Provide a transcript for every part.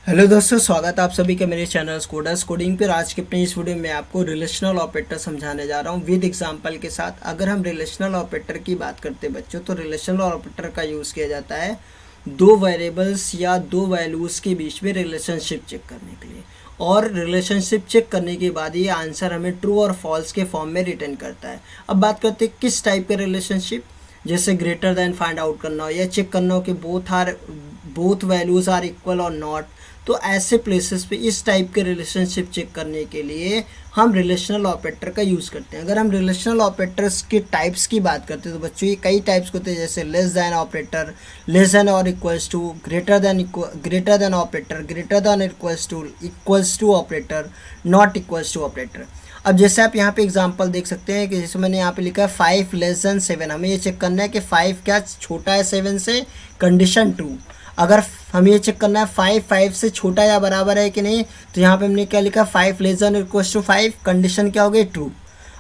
Hello दोस्तों, स्वागत है आप सभी का मेरे चैनल कोडर्स कोडिंग पर। आज के अपने इस वीडियो में आपको रिलेशनल ऑपरेटर समझाने जा रहा हूँ विद एग्जांपल के साथ। अगर हम रिलेशनल ऑपरेटर की बात करते हैं बच्चों, तो रिलेशनल ऑपरेटर का यूज़ किया जाता है दो वेरिएबल्स या दो वैल्यूज़ के बीच में रिलेशनशिप चेक करने के लिए। और रिलेशनशिप चेक करने के बाद ये आंसर हमें ट्रू और फॉल्स के फॉर्म में रिटर्न करता है। अब बात करते हैं किस टाइप का रिलेशनशिप, जैसे ग्रेटर देन फाइंड आउट करना हो या चेक करना हो कि बोथ वैल्यूज़ आर इक्वल और नॉट। तो ऐसे प्लेसेस पे इस टाइप के रिलेशनशिप चेक करने के लिए हम रिलेशनल ऑपरेटर का यूज़ करते हैं। अगर हम रिलेशनल ऑपरेटर्स के टाइप्स की बात करते हैं तो बच्चों ये कई टाइप्स होते हैं, जैसे less than operator, less than और equals to, greater than operator, greater than equals to operator, not equals to operator. अब जैसे आप यहाँ पे एग्जांपल देख सकते हैं कि जैसे मैंने यहाँ पे लिखा है 5 लेस दैन 7। हमें ये चेक करना है कि 5 क्या छोटा है 7 से, कंडीशन ट्रू। अगर हमें ये चेक करना है 5 से छोटा या बराबर है कि नहीं, तो यहाँ पे हमने क्या लिखा, 5 less than equals to 5, condition क्या हो गई, ट्रू।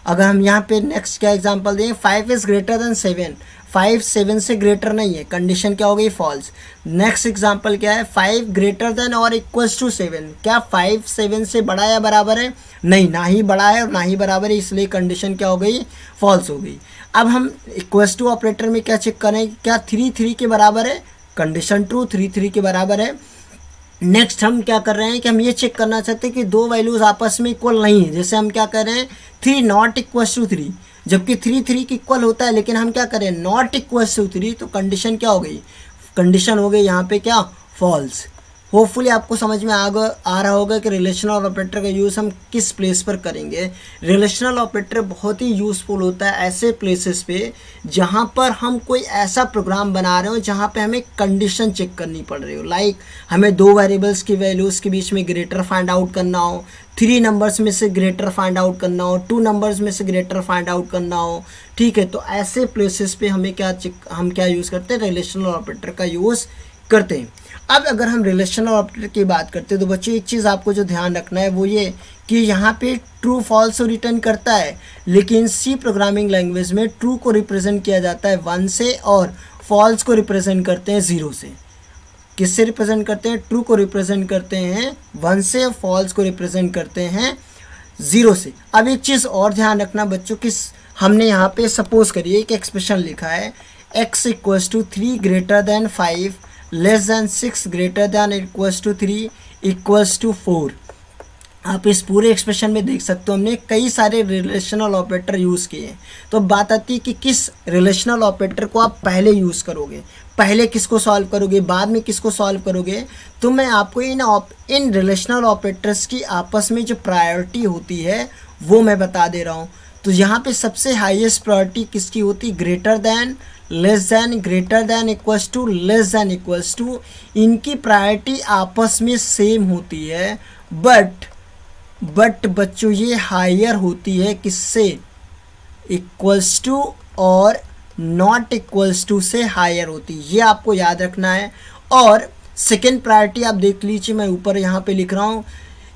अगर हम यहाँ पे नेक्स्ट क्या एग्जांपल दें, 5 इज़ ग्रेटर देन 7, 5 7 से ग्रेटर नहीं है, कंडीशन क्या हो गई, फॉल्स। नेक्स्ट एग्जांपल क्या है, 5 ग्रेटर देन और इक्वल्स टू 7, क्या 5 7 से बड़ा या बराबर है, नहीं, ना ही बड़ा है और ना ही बराबर है, इसलिए कंडीशन क्या हो गई, फॉल्स हो गई। अब हम इक्वल्स टू ऑपरेटर में क्या चेक करें, क्या 3 3 के बराबर है, कंडीशन ट्रू, 3 3 के बराबर है। नेक्स्ट हम क्या कर रहे हैं कि हम ये चेक करना चाहते हैं कि दो वैल्यूज़ आपस में इक्वल नहीं है। जैसे हम क्या कर रहे हैं, 3 नॉट इक्वल्स टू 3, जबकि 3 3 के इक्वल होता है, लेकिन हम क्या करें, नॉट इक्वल्स टू 3, तो कंडीशन क्या हो गई, कंडीशन हो गई यहाँ पे क्या, फॉल्स। होपफुली आपको समझ में आ रहा होगा कि रिलेशनल ऑपरेटर का यूज़ हम किस प्लेस पर करेंगे। रिलेशनल ऑपरेटर बहुत ही यूज़फुल होता है ऐसे प्लेसेस पे जहाँ पर हम कोई ऐसा प्रोग्राम बना रहे हो जहाँ पे हमें कंडीशन चेक करनी पड़ रही हो। लाइक हमें दो वेरिएबल्स की वैल्यूज़ के बीच में ग्रेटर फाइंड आउट करना हो, 3 नंबर्स में से ग्रेटर फाइंड आउट करना हो, 2 नंबर्स में से ग्रेटर फाइंड आउट करना हो, ठीक है। तो ऐसे प्लेसेस पे हम क्या यूज़ करते हैं, रिलेशनल ऑपरेटर का यूज़ करते हैं। अब अगर हम रिलेशनल ऑपरेटर की बात करते हैं तो बच्चों एक चीज़ आपको जो ध्यान रखना है वो ये कि यहाँ पे ट्रू फॉल्स रिटर्न करता है, लेकिन सी प्रोग्रामिंग लैंग्वेज में ट्रू को रिप्रेजेंट किया जाता है 1 से और फॉल्स को रिप्रेजेंट करते हैं 0 से। किससे रिप्रेजेंट करते हैं, ट्रू को रिप्रेजेंट करते हैं 1 से और फॉल्स को रिप्रेजेंट करते हैं 0 से। अब एक चीज़ और ध्यान रखना बच्चों कि हमने यहाँ पे सपोज करिए एक एक्सप्रेशन लिखा है, x equals to 3 greater than 5 less than 6 greater than equals to 3 equals to 4। आप इस पूरे एक्सप्रेशन में देख सकते हो हमने कई सारे रिलेशनल ऑपरेटर यूज़ किए हैं। तो बात आती है कि किस रिलेशनल ऑपरेटर को आप पहले यूज़ करोगे, पहले किसको सॉल्व करोगे, बाद में किसको सॉल्व करोगे। तो मैं आपको इन रिलेशनल ऑपरेटर्स की आपस में जो प्रायोरिटी होती है वो मैं बता दे रहा हूँ। तो यहाँ पे सबसे हाईएस्ट प्रायोरिटी किसकी होती, greater than, less than, greater than equals to, less than equals to. इनकी प्रायोरिटी आपस में सेम होती है, बट बच्चों ये हायर होती है किससे, इक्वल्स टू और नॉट इक्वल्स टू से हायर होती है, ये आपको याद रखना है। और सेकेंड प्रायोरिटी आप देख लीजिए, मैं ऊपर यहाँ पे लिख रहा हूँ,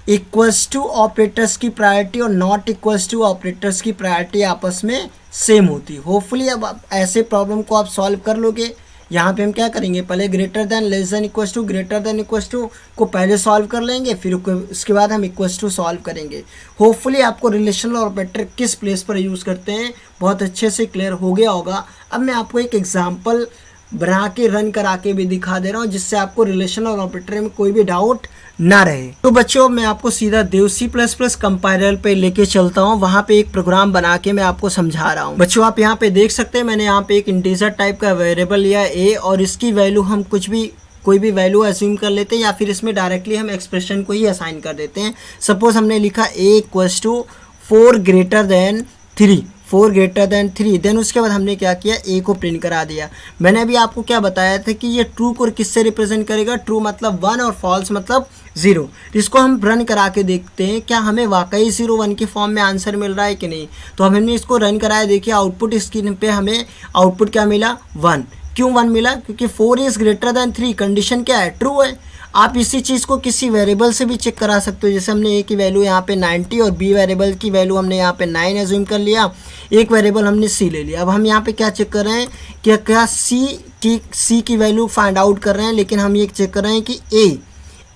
इक्वल्स टू ऑपरेटर्स की प्रायोरिटी और नॉट इक्वल्स टू ऑपरेटर्स की प्रायोरिटी आपस में सेम होती है। होपफुली अब आप ऐसे प्रॉब्लम को आप सॉल्व कर लोगे। यहाँ पे हम क्या करेंगे, पहले greater than, less than equals to, greater than equals to को पहले सॉल्व कर लेंगे, फिर उसके बाद हम इक्वल्स टू सॉल्व करेंगे। होपफुली आपको रिलेशनल ऑपरेटर किस प्लेस पर यूज़ करते हैं बहुत अच्छे से क्लियर हो गया होगा। अब मैं आपको एक एग्जाम्पल बना के रन करा के भी दिखा दे रहा हूँ जिससे आपको रिलेशनल ऑपरेटर में कोई भी डाउट ना रहे। तो बच्चों मैं आपको सीधा देव C++ कंपाइलर पे लेके चलता हूँ, वहाँ पे एक प्रोग्राम बना के मैं आपको समझा रहा हूँ। बच्चों आप यहाँ पे देख सकते हैं मैंने यहाँ पे एक इंटीजर टाइप का वेरिएबल लिया a और इसकी वैल्यू हम कोई भी वैल्यू अज्यूम कर लेते हैं या फिर इसमें डायरेक्टली हम एक्सप्रेशन को ही असाइन कर देते हैं। सपोज हमने लिखा a equals to 4 greater than 3, 4 greater than 3। Then उसके बाद हमने क्या किया, a को प्रिंट करा दिया। मैंने अभी आपको क्या बताया था कि ये ट्रू को किससे रिप्रेजेंट करेगा, ट्रू मतलब 1 और फॉल्स मतलब 0। इसको हम रन करा के देखते हैं क्या हमें वाकई 0 1 के फॉर्म में आंसर मिल रहा है कि नहीं। तो हमने इसको रन कराया, देखिए आउटपुट स्क्रीन पे हमें आउटपुट क्या मिला, 1। क्यों 1 मिला, क्योंकि 4 इज़ ग्रेटर देन 3, कंडीशन क्या है, ट्रू है। आप इसी चीज़ को किसी वेरिएबल से भी चेक करा सकते हो। जैसे हमने a की वैल्यू यहाँ पे 90 और b वेरिएबल की वैल्यू हमने यहाँ पे 9 एज्यूम कर लिया, एक वेरिएबल हमने c ले लिया। अब हम यहाँ पे क्या चेक कर रहे हैं कि क्या c की वैल्यू फाइंड आउट कर रहे हैं, लेकिन हम ये चेक कर रहे हैं कि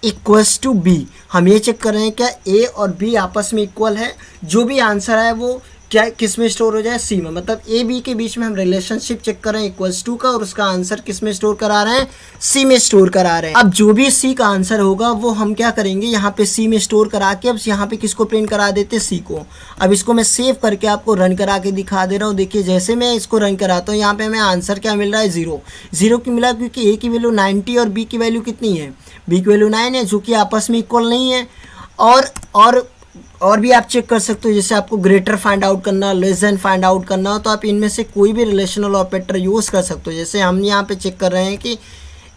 इक्वल्स टू बी। हम ये चेक कर रहे हैं क्या ए और बी आपस में इक्वल है, जो भी आंसर है वो क्या किस में स्टोर हो जाए, सी में। मतलब ए बी के बीच में हम रिलेशनशिप चेक कर रहे हैं इक्वल्स टू का, और उसका आंसर किस में स्टोर करा रहे हैं, सी में स्टोर करा रहे हैं। अब जो भी सी का आंसर होगा वो हम क्या करेंगे, यहाँ पे सी में स्टोर करा के अब यहाँ पे किसको प्रिंट करा देते, सी को। अब इसको मैं सेव करके आपको रन करा के दिखा दे रहा हूँ। देखिए जैसे मैं इसको रन कराता हूँ, यहाँ पे हमें आंसर क्या मिल रहा है, 0। 0 क्यों मिला, क्योंकि ए की वैल्यू 90 और बी की वैल्यू कितनी है, बी की वैल्यू 9 है, जो कि आपस में इक्वल नहीं है। और भी आप चेक कर सकते हो, जैसे आपको ग्रेटर फाइंड आउट करना, लेस देन फाइंड आउट करना हो, तो आप इनमें से कोई भी रिलेशनल ऑपरेटर यूज़ कर सकते हो। जैसे हम यहाँ पे चेक कर रहे हैं कि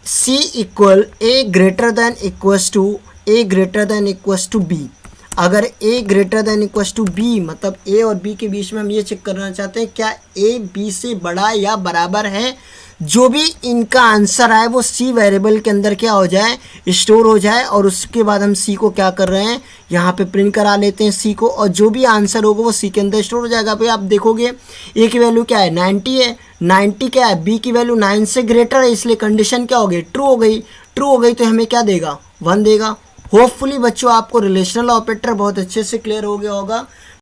C equal A greater than equals to B. अगर A greater than equals to B, मतलब ए और बी के बीच में हम ये चेक करना चाहते हैं क्या ए बी से बड़ा या बराबर है। जो भी इनका आंसर आए वो सी वेरिएबल के अंदर क्या हो जाए, स्टोर हो जाए, और उसके बाद हम सी को क्या कर रहे हैं, यहाँ पे प्रिंट करा लेते हैं सी को, और जो भी आंसर होगा वो सी के अंदर स्टोर हो जाएगा। भाई आप देखोगे ए की वैल्यू क्या है, 90 है, 90 क्या है, बी की वैल्यू 9 से ग्रेटर है, इसलिए कंडीशन क्या हो गई, ट्रू हो गई। ट्रू हो गई तो हमें क्या देगा, 1 देगा। होपफुली बच्चों आपको रिलेशनल ऑपरेटर बहुत अच्छे से क्लियर हो गया होगा।